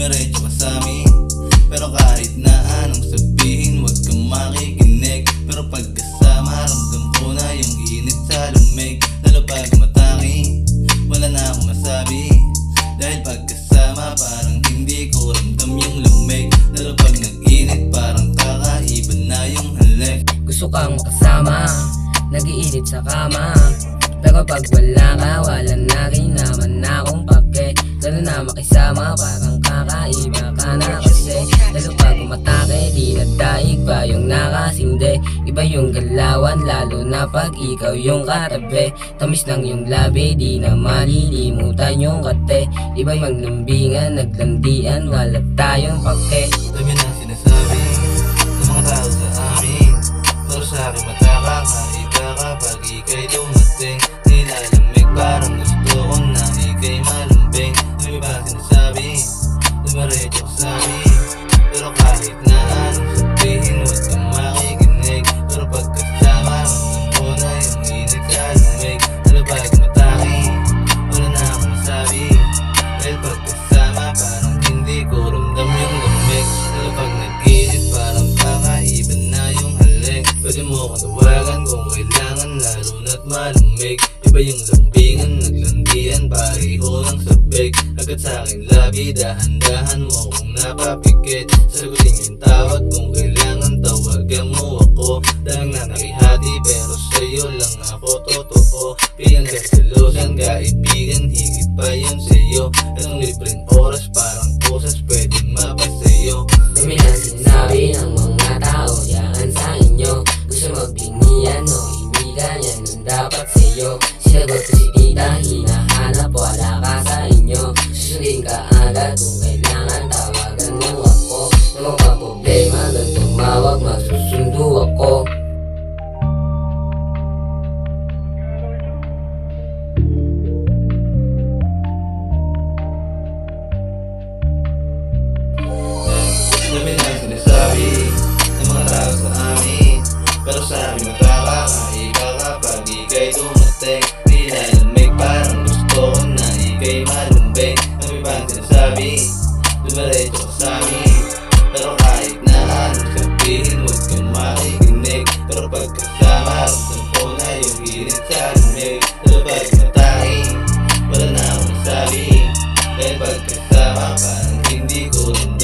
dumiretso ka sa'min. Pero kahit na anong sabihin, huwag kang makikinig. Pero pagkasama, ramdam ko na yung init sa lumig. Lalo pag matanging, wala na akong masabi. Dahil pagkasama, parang hindi ko ramdam yung lumig. Lalo pag nag-init, parang kakaiba na yung halik. Gusto kang makasama, nag-iinit sa kama. Pero pag wala ka, wala na rin naman akong pake. Lalo na makisama, parang kakaiba ka na kasi. Lalo pag umatake, di na daig pa yung nakasinde. Iba yung galawan, lalo na pag ikaw yung katabi. Tamis ng yung labi, di na malilimutan yung kate. Iba yung lambingan, naglandian, wala tayong pake. Dami na sinasabi ng mga tao sa amin, pero sa akin matakakaiba kapag ika'y dumating. Nilalamig parang gusto ko na ika'y malambing. Dami ba sinasabi, dumiretso ka sa'min. Pero kahit na anong sabihin, huwag kang makikinig. Pero pagkasama, ramdam ko na yung init sa lumig. Lalo pag matanging, wala na akong masabi. Dahil pagkasama, parang hindi ko ramdam yung lumig. Lalo pag nag-init, parang kakaiba na yung halik. Pwede mo ko tawagan kung kailangan, lalo na't malamig. Iba yung lambingan, naglandian, pareho ng sabik. Agad sa'king labi, dahan-dahan mo kung napapikit. Sagutin yung tawag kung kailangan, tawagan mo ako. Dahil na nakihati, pero sa'yo lang ako totoo. Pinagkasalusan, kaibigan, higit pa yun sa'yo. Anong libreng oras, parang kusas, pwedeng mapasayo. Dami na sinabi ng mga tao diyan sa inyo. Gusto magbingian o ibigan, yan ang dapat sa'yo. Sinagot ko si tita, hinahanap, wala ka sa inyo. Susundin ka agad kung kailangan, tawagan mo ako. Na magpa-problema, doon tumawag, masusundo ako. Dami na sinasabi ng mga tao sa amin, pero sa akin matakakaiba kapag ika'y dumating. Nilalamig parang gusto ko na ika'y malumbing. Dami ba sinasabi, dumiretso ka sa'min. Pero kahit na anong sabihin, huwag kang makikinig. Pero pagkasama, ramdam ko na yung init sa lumig. Lalo pag matanging, wala na akong masabi. Dahil pagkasama, parang hindi ko ramdam